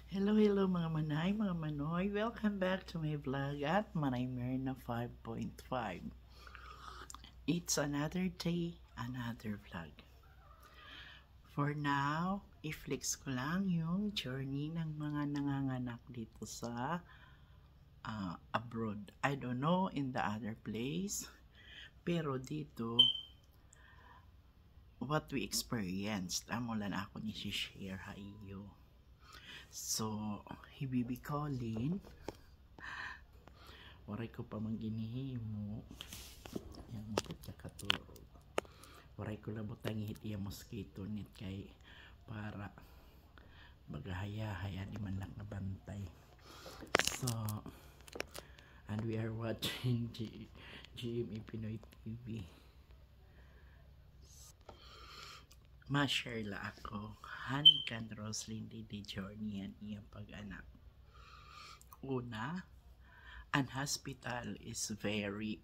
Hello, hello mga manay, mga manoy. Welcome back to my vlog at Manay Myrna 5.5. It's another day, another vlog. For now, i-flex ko lang yung journey ng mga nanganganak dito sa abroad. I don't know in the other place, pero dito, what we experienced, amo lang ako ni share ha iyo. So, hibibi calling. Waray ko pa mang ginihimo. Yang mapit ka katulog. Waray ko labot ang ihit iya mosquito net kay para bagahaya-haya di man lang nabantay. So, and we are watching GMA Pinoy TV. Ma-share la ako Han kan Roslyn di journey ang iyang pag-anak. Una, an hospital is very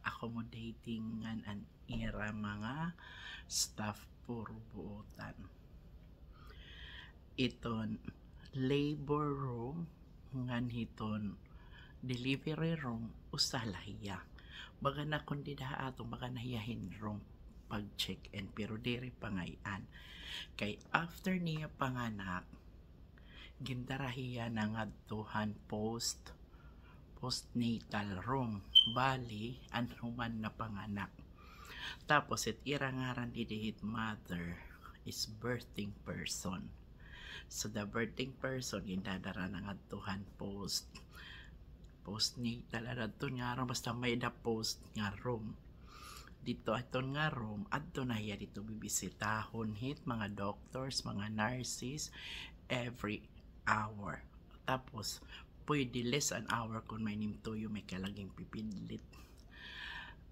accommodating ngan an ira mga staff puro buotan. Iton labor room ngan hiton delivery room usalahiya. Baga na kundi daha atong baga nahiyahin room pag check-in pero diri pangayan. Kay after niya panganak gindarahiya na ngadtuhan postnatal room bali an human na panganak. Tapos it irangaran didihit mother is birthing person. So the birthing person gindadara na ngadtuhan postnatal adto nga room basta may da post nga room. Dito aton nga room adto na hiya dito bibisitahon hit mga doctors, mga nurses every hour. Tapos pwede less an hour kung may nimtuyo may kalaging pipidlit.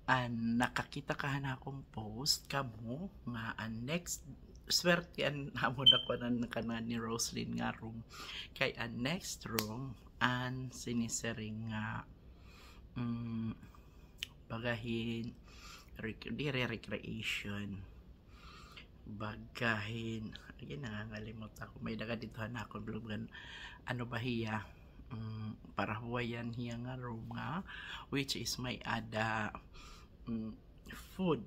And nakakita ka na akong post kamo nga ang next swerte an hamon ako na kanan ni Roslyn nga room kay ang next room an sinisering nga bagahin recreation bagahin again nangangalimot ako may daga dito na ako blogan ano ba hiya para huwayan hiya nga room nga which is may ada food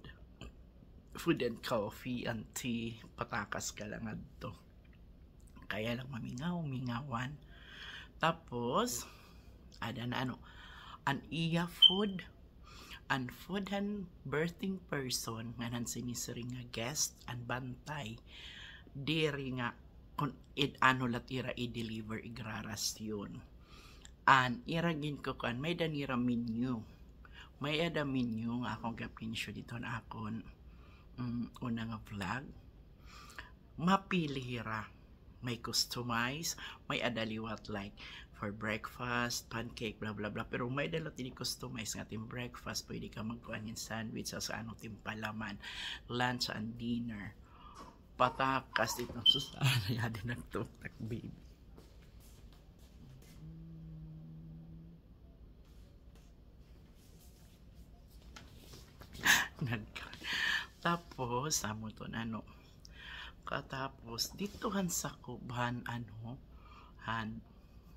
and coffee and tea patakas ka lang adto kaya lang mingawan tapos ada na ano an iya food and birthing person nga nan sinisering nga guest and bantay diri nga kung ano lat ira i-deliver igraras yun an iragin ko kan may danira menu may ada menu nga akong gapinsyo dito na akon una nga vlog mapili hira may customize may adaliwat like for breakfast, pancake, blah blah blah. Pero may dalot ini customize nga tim breakfast, pwede ka magkuhan ng sandwich sa ano tim palaman, lunch and dinner. Patakas dito susana ya din nagtutak baby. Tapos amo to ano. Katapos ditohan sa kuban ano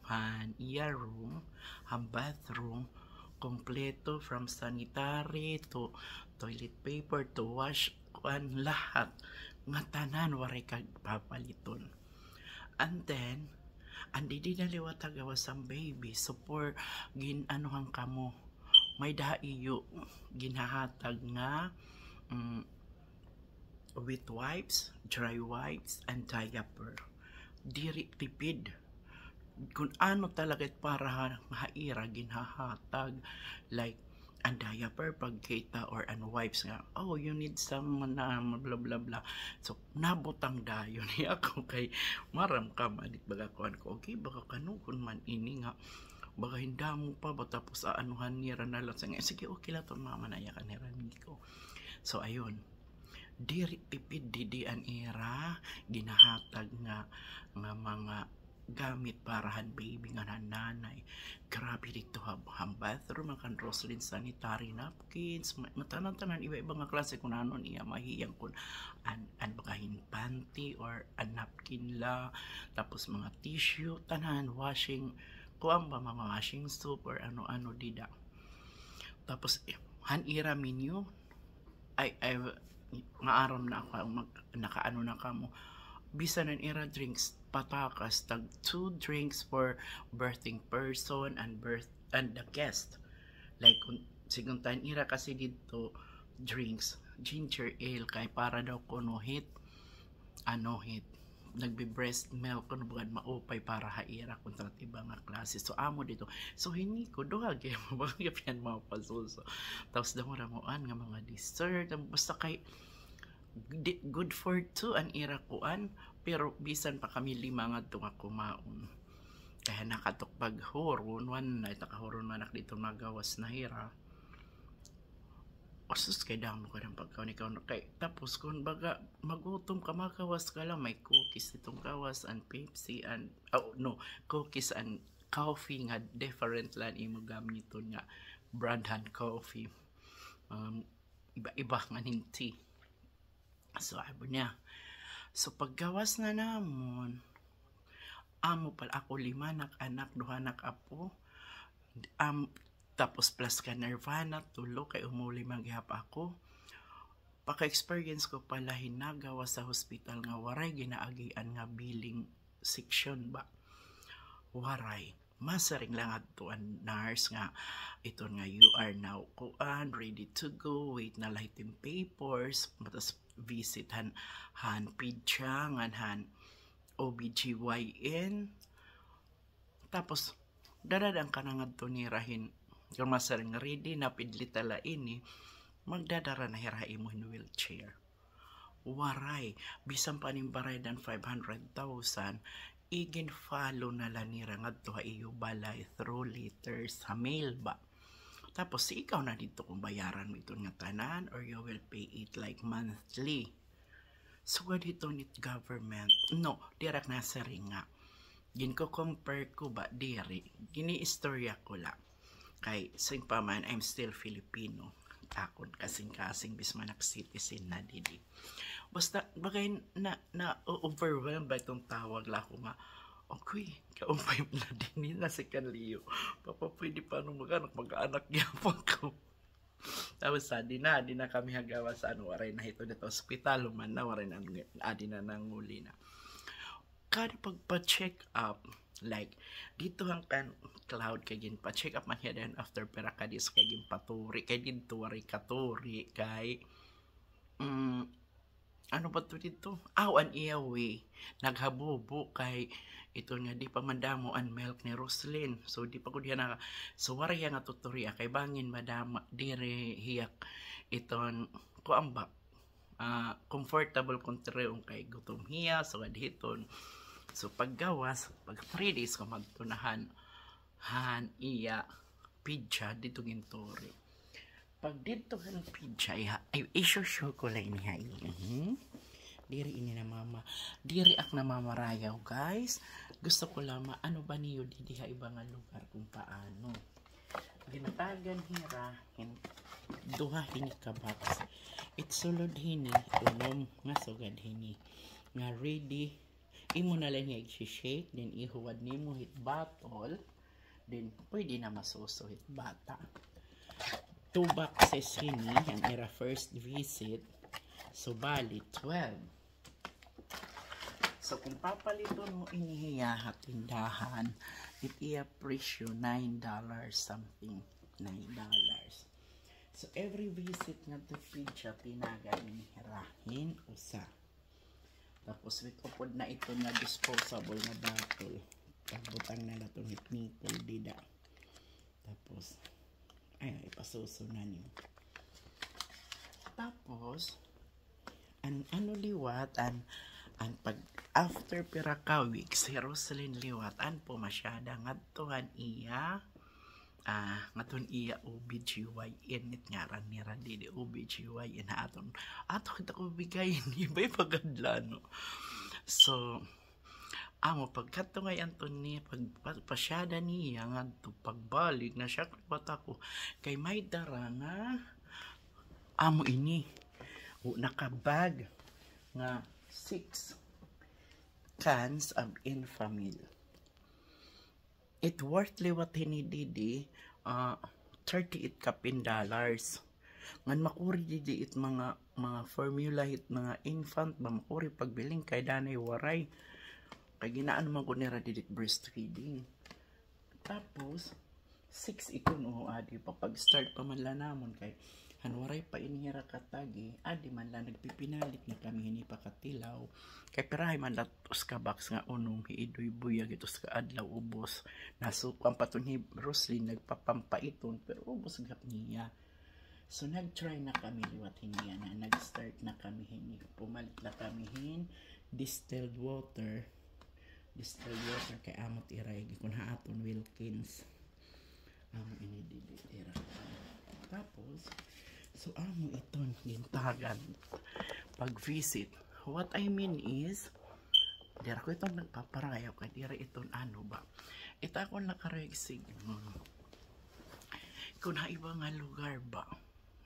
han iya room, ang bathroom, kompleto from sanitary to toilet paper to wash kuan lahat nga tanan waray kag papaliton. And then andi di naliwat tagawas ang baby support ginanuhan kamo may daiyo ginahatag nga wet wipes, dry wipes and diaper diri tipid kung ano talaga para mahaira ginhahatag like ang diaper pagkita or ano wipes nga oh you need some na blah blah blah so nabutang dayon ni ako kay maram ka manit baga kuan ko okay baka kanukon man ini nga baga hinda mo pa ba tapos aanuhan nira na lang sige okay lang to mama na yakan nira ko so ayun diri tipid didi an era ginahatag nga mga gamit parahan baby nga nanay. Grabe dito ham bathroom ang Roslyn sanitary napkins, matanan-tanan iba-iba nga klase kung anon iya mahiyang kun an bakahin panty or an napkin la, tapos mga tissue tanan washing kuan ba mga washing soap or ano-ano dida. Tapos han ira menu ay maaram na ako nakaano na kamo bisan ang ira drinks patakas tag 2 drinks for birthing person and the guest, like kung siguntan ira kasi dito drinks ginger ale kay para daw kuno hit nagbe breast milk kuno bugan maupay para haira kontra iba nga klase. So amo dito so hini ko duha gyud mo bagay yan mga pasuso, tapos damo ramoan nga mga dessert basta kay good for two an ira kuan, pero bisan pa kami 5 nga nga kumaon kaya nakatukpag horon one night nakahoron manak dito magawas na hira. Osus kay damo ka ng pagkaon ikaw kay tapos kung baga magutom ka makawas ka lang may cookies itong kawas and Pepsi and cookies and coffee nga different lang imo gamiton nga brand hand coffee, iba-iba nga ning tea. So abo niya. So paggawas na namon amo pala ako 5 anak 2 apo, tapos plus ka Nirvana tulo kay umuli maghihap ako. Paka-experience ko pala hinagawa sa hospital nga waray ginaagian nga billing section ba. Waray. Masaring lang ato ang nurse nga ito nga you are now kuan ready to go, wait na lahat yung papers, matas visit han pidya han OBGYN, tapos dadadang ka na nga ito nirahin kung masaring ready na pidlitala ini magdadara na hirai mo in wheelchair. Waray bisan pa ning baray dan 500,000 igin follow na lanira nga ito iyo balay through letters sa mail ba. Tapos ikaw na dito kung bayaran mo ito nga tanan or you will pay it like monthly. So dito nit government no direct na sa ringa gin ko compare ko ba diri gini istorya ko la kay sing pa man I'm still Filipino akon kasing bismanak citizen na didi. Basta bagay na overwhelmed ba itong tawag la ko nga okay kaumpay na din nila si Kanliyo papa pwede pa nung mag-anak yapang ko. Tapos di na kami hagawa sa waray na ito dito hospital man na waray na adi na nanguli na kada pagpa-check up like dito ang kan cloud kay gin pa-check up man yan after pera kadis kay gin paturi kay dito waray katuri kay ano ba to dito an iyawi naghabubo kay ito nga di pa mandamo ang milk ni Roslyn, so di pa ko diyan na so waray nga tutoriya kay bangin madama dire hiyak iton ko amba comfortable kontrayong kay gutom hiya so adhiton. So paggawas pag 3 days ko magtunahan iya pidya dito gintori. Pag dito ang pidya ay isusyo ko lang niya diri ini na mama diri ak na mamarayaw guys. Gusto ko lang ano ba niyo diha ibang lugar kung paano ginatagan hira duha hini ka box itsulod hini unom nga sugad hini nga ready imo na lang i-shake then ihuwad nimo hit bottle then pwede na masuso hit bata. 2 boxes hini ang era first visit so bali 12. So kung papaliton mo inihiya tindahan it iya presyo $9 something $9. So every visit nga to pidya tinaga inihirahin usa. Tapos with upod na ito nga disposable na bottle pagbutang na natong nickel dida. Tapos ipasuso na niyo. Tapos ano liwat an pag after pira ka weeks si Roslyn liwat an po masyada ngadtuhan iya ngaton iya OBGYN nit ngaran ni Randy OBGYN ato kita ko bigay ni bay pagadlano. So amo pagkato nga Anthony pagpasyada niya nga pagbalik na siya kliwat ako kay may dara nga amo ini nakabag nga 6 cans of Enfamil. It worth liwat ni Didi 38 kapin dollars. Ngan makuri didi it mga formula hit mga infant ba makuri pagbiling kay danay waray. Kay ginaan man ko nira didi breastfeeding. Tapos 6 ito no adi pa pag start pa man la namon kay hanwaray pa inihira katagi adi man la nagpipinalit na kami hini pa katilaw kay pirahay man datos ka box nga unong hiidoy buyag itos ka adlaw ubos nasukang paton ni Roslyn nagpapampaiton pero ubos gap niya. So nag-try na kami liwat niya na nag-start na kami hini pumalit na kami hin distilled water kay amot iray kun haaton Wilkins ini didira. Tapos so amo iton gintagan pag visit. What I mean is dira ko itong nagpaparayaw kay dira iton ano ba ita ko nakaregsig kung iba nga lugar ba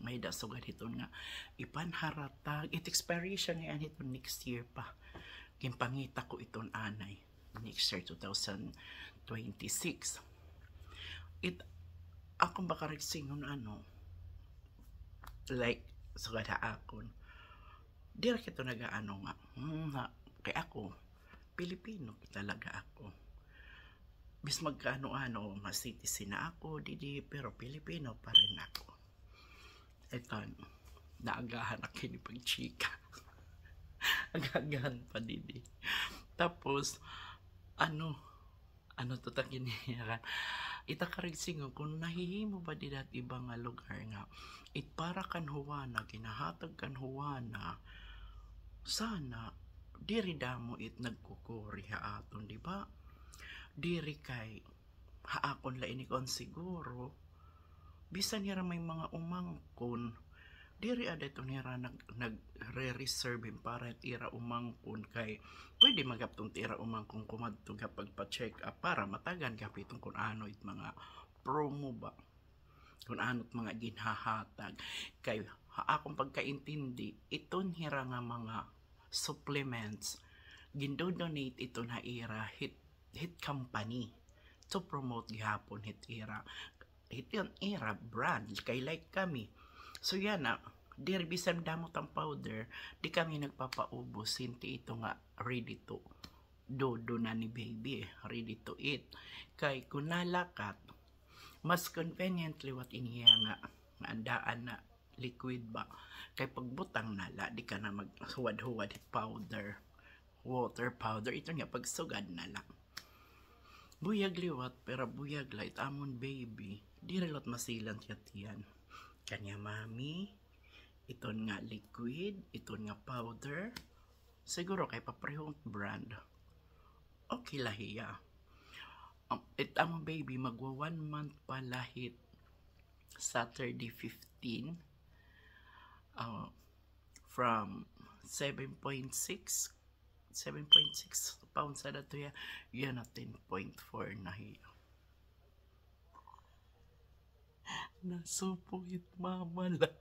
may dasugad iton nga ipanharatag it expiration nga iton next year pa kimpangita ko iton anay next year 2026 it akong baka regsingon ano like sugad akon dira kito nagaano nga kay ako Pilipino talaga ako bis magkaano-ano mas citizen na ako didi pero Pilipino pa rin ako eton naagahan na kini pag chika agagahan pa didi tapos ano to tangin niya itakarigsingon kung nahihimo ba didat ibang nga lugar nga it para kan huwana ginahatag kan huwana sana diri damo it nagkukuri haaton di ba diri kay haakon la ini kon siguro bisan nira may mga umangkon diri ada ito nira nagre-reserve para tira umangkon kay pwede magaptong tira umangkon kumadto kapag pa-check up para matagan kapitong kung ano it mga promo ba kung ano't mga ginhahatag kay akong pagkaintindi iton hira nga mga supplements gindodonate ito na ira hit company to promote gihapon hit yung era brand kay like kami so yan na diri bisan damot ang powder di kami nagpapaubos hinti ito nga ready to dodo na ni baby ready to eat kay kung nalakat mas conveniently what iniya nga andaan na liquid ba kay pagbutang nala di ka na maghuwad-huwad powder water powder ito nga pagsugad na lang buyag liwat pero buyag light amon baby di relot masilan yan kanya mami iton nga liquid iton nga powder siguro kay paprehong brand okay lahiya it amon baby magwa 1 month pa lahit Saturday 15 from 7.6 pounds sa dato yan na 10.4 na hiya nasupungit mama lang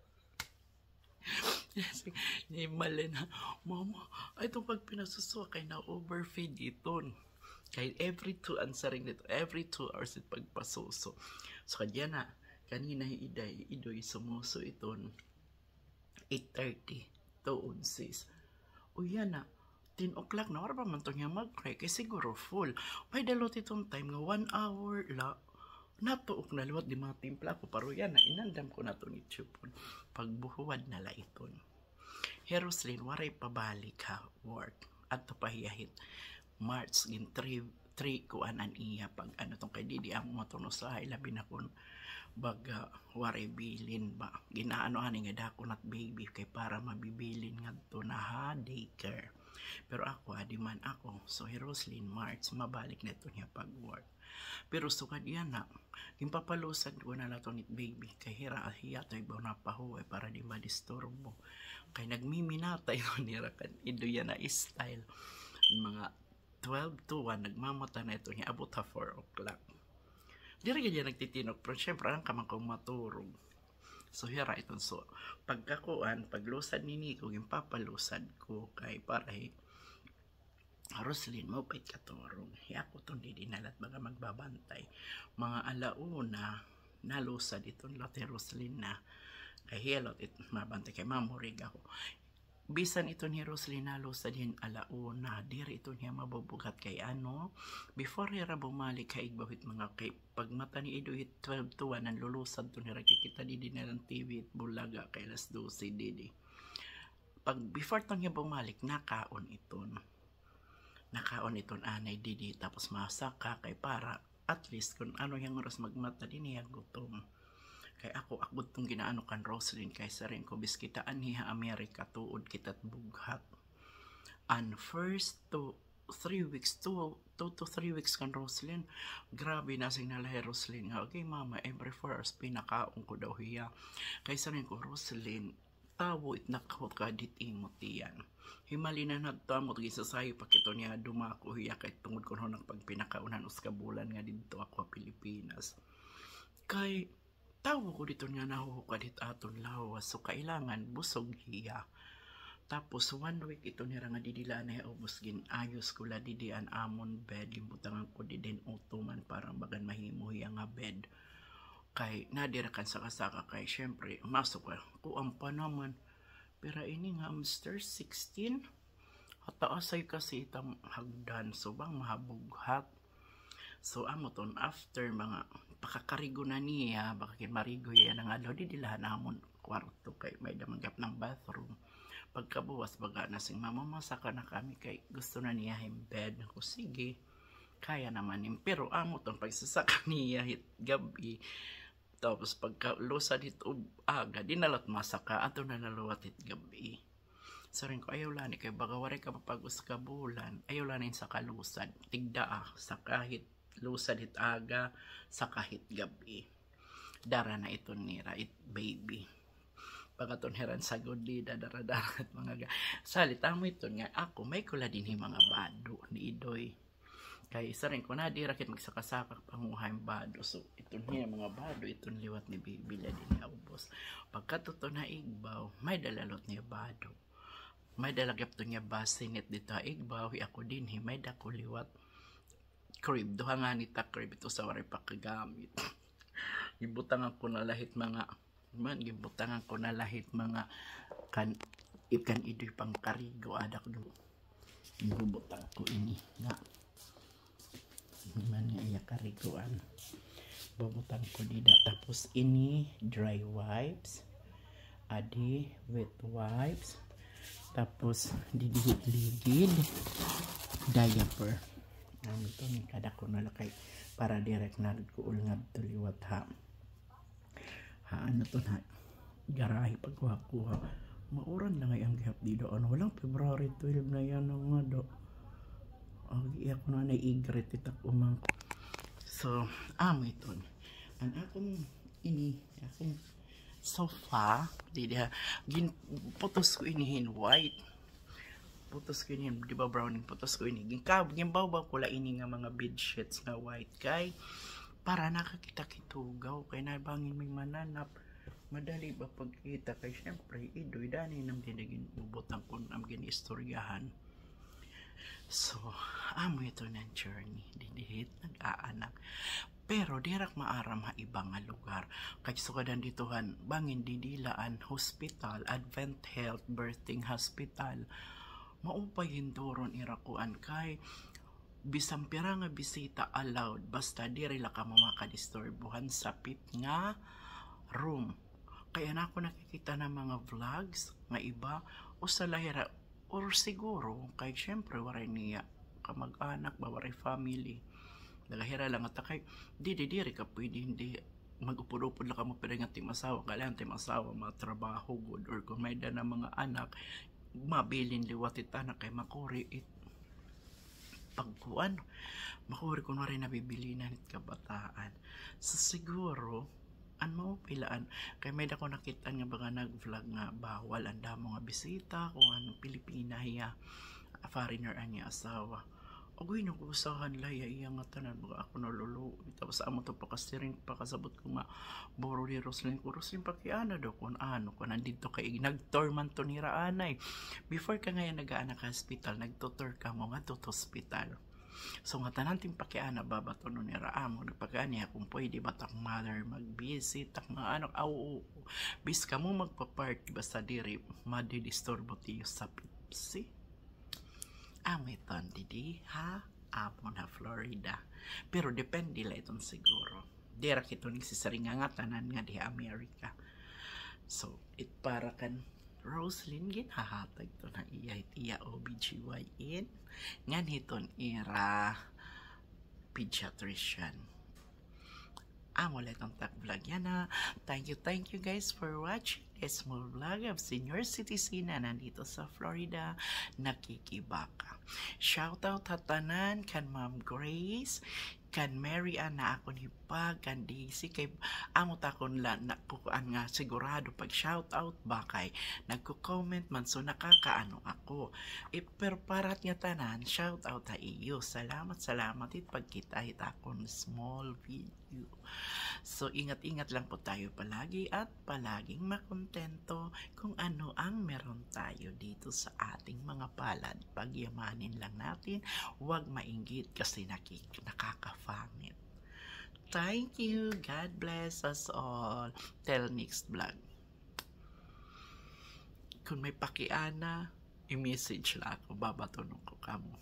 yes, mali na mama ay itong pag pinasusuwa kay na overfeed iton kay every 2 answering nito every 2 hours it pagpasuso so kadya na kanina idoy sumuso iton 8:30 to 11 o yan na 10 o'clock na wala pa man ito niya mag-cry kay siguro full may dalot itong time nga 1 hour la natuok na liwat di mga timpla ko paro yan na inandam ko na ito ni Chupon pagbuhuwad na la iton Roslyn waray pabalik ha work at pahiyahit March in 3 kuanan iya pag ano tong kay Didi ang matuno sa labi na kun baga waray bilin ba ginaano ani nga dako nat baby kay para mabibilin ngadto na ha daycare pero ako adi man ako so Roslyn March mabalik na ito niya pag work pero sukad yan na gimpapalusad ko na nato ni baby kay hiya to ibaw na pahuway para di madisturbo kay nagmiminata yun nira kan ido yan na style mga 12 to 1 nagmamata na ito niya abot ha 4 o'clock. Diri ganyan nagtitinok pero syempre ang kamang kong maturog. So hira ito. So pagkakuan, paglusad ni Nico, yung papalusad ko kay paray Roslyn mo pait katurog. Ako itong didinalat baga magbabantay. Mga alauna nalusad itong lote Roslyn na kay hilot it mabantay kay mamurig ako. Bisan ito ni Roslyn nalusad hin alauna, diri ito niya mabubugat kay ano, before hira bumalik kay igbawit mga kay pagmata ni Ido hit 12 to 1 ang lulusad to nira kikita di na ng TV at bulaga kay alas 12 didi. Pag before to niya bumalik nakaon iton anay didi tapos masaka kay para at least kung ano yung oras magmata din niya gutom. Kay ako tong ginaano kan Roslyn kay sa rin ko biskitaan niya Amerika tuod kita't bughat. And first 3 weeks, 2 to 3 weeks kan Roslyn, grabe na sing nalahi Roslyn nga, okay mama, every 4 hours pinakaon ko daw hiya. Kay sa rin ko Roslyn, tawo itnakot ka dit imot iyan. Himali na nagtamot gisasayo pakito niya dumako hiya kay tungod ko nang pagpinakaunan us kabulan nga dito ako Pilipinas. Kay tawo ko dito nga nahuhuka dit aton lawas so kailangan busog hiya. Tapos 1 week ito nira nga didila na ubos gin ayos ko la didi an amon bed limbutangan ko di din utuman parang bagan mahimo hiya nga bed. Kay nadira kan saka-saka kay syempre masok ko ang pa naman. Pero ini nga Mr. 16 hataasay kasi itang hagdan so bang mahabughat. So amoton after mga pakakarigo na niya baka marigo yan nga daw didilahan namon kwarto kay may damanggap ng bathroom. Pagkabuwas baga na sing mamamasaka na kami kay gusto na niya yung bed ko sige kaya naman yun pero amoton pagsasaka niya hit gabi tapos pagkalusa dito aga dinalat masaka ato na naluwat hit gabi. So rin ko ayaw lani kay baga waray ka mapagos ka bulan ayaw lani sa kalusad tigda sa kahit lusad hit aga sa kahit gabi dara na ito nira it baby pagkatunheran sa gudi dadara-dara at mga salita mo ito nga ako may kula din yung mga bado ni Idoy kay isa rin ko na di rakit magsakasaka panguhay bado so ito niya mga bado itong liwat ni Biblia din niya ubos pagkatuto na igbaw may dalalot niya bado may dalagap to niya basinit dito igbaw ako din may dako liwat crib duha nga ni ta crib ito sa waray pagkagamit gibutangan ko na lahit mga gibutangan ko na lahit mga ikan Idoy pang karigo adak do gibutang ko ini nga man nga iya kariguan babutang ko dida tapos ini dry wipes adi wet wipes tapos didihit-ligid diaper ito ni kada ko nalakay para direct na ko ulngad tuliwat ha ano to na garahe pagkuha mauran na ngayang gihap dito ano walang February 12 na yan nga do iyak ko na igret itak umang so amo ito ang akong akong sofa didi putos ko inihin white putos ko inihin di ba brown putos ko inihin gimbaw ko la ini nga mga bed sheets nga white kay para nakakita kitugaw kay nabangin may mananap madali ba pagkita kay syempre Idoy dani nam dinagin ubotang kun am ginistoryahan so amo ito ng journey didihit nag-aanak pero dirak maaram ha ibang nga lugar kay sukadan ditohan bangin didilaan hospital Advent Health Birthing Hospital maupay hinduron irakuan kay bisang pira nga bisita allowed basta diri la ka makadisturbuhan sa pit nga room kaya na ako nakikita ng mga vlogs nga iba o sa lahira or siguro kay syempre waray niya kamag-anak ba waray family nagahira lang at kay diri ka pwede hindi mag-upod-upod lang ka mo pwede nga timasawa kailangan timasawa matrabaho good or kung may na mga anak mabilin liwatit anak kay makuri pagkuan makuri kung rin nabibilinan at kabataan so siguro an mo pilaan kay may dako nakita nga baga nag-vlog nga bawal anda mo nga bisita kung anong Pilipina hiya foreigner anya asawa Agoy, nag-uusahan laya iya nga tanan mga ako nalulu. Tapos amo to pakasiring pakasabot ko nga boro ni Roslyn ko. Roslyn pakiana daw kung ano ko nandito kay nag-tour man to ni Raanay. Before ka ngayon nag-aanak ka hospital, nagtutor ka mo nga to hospital. So nga tanan ting pakiana baba to no ni Raamo nagpagani kung pwede ba tak mother mag-visit tak mga anak bis ka mo magpa-party basta diri madidisturbo tiyo sa Pepsi. Amiton didi ha amo na Florida. Pero depende la iton siguro. Dira kito ni si saringa nga tanan nga di Amerika. So it para kan Roslyn ginahatag to na iya OBGYN ngan hiton era pediatrician. Amo lang ang tag vlog yan na. Thank you guys for watching this small vlog of senior citizen na nandito sa Florida nakikibaka. Shoutout hatanan kan Ma'am Grace, kan Mary Ann na ako ni Pag, kan Daisy, kay amo takon la nakukuan nga sigurado pag shoutout ba kay nagko-comment man so nakakaano ako. Pero parat nga tanan, shoutout ta iyo. Salamat it pagkita akon small video. So ingat-ingat lang po tayo palagi at palaging makontento kung ano ang meron tayo dito sa ating mga palad. Pagyamanin lang natin, huwag mainggit kasi nakakafangit. Thank you. God bless us all. Till next vlog. Kung may pakiana, i-message lang ako. Babatunong ko kamo.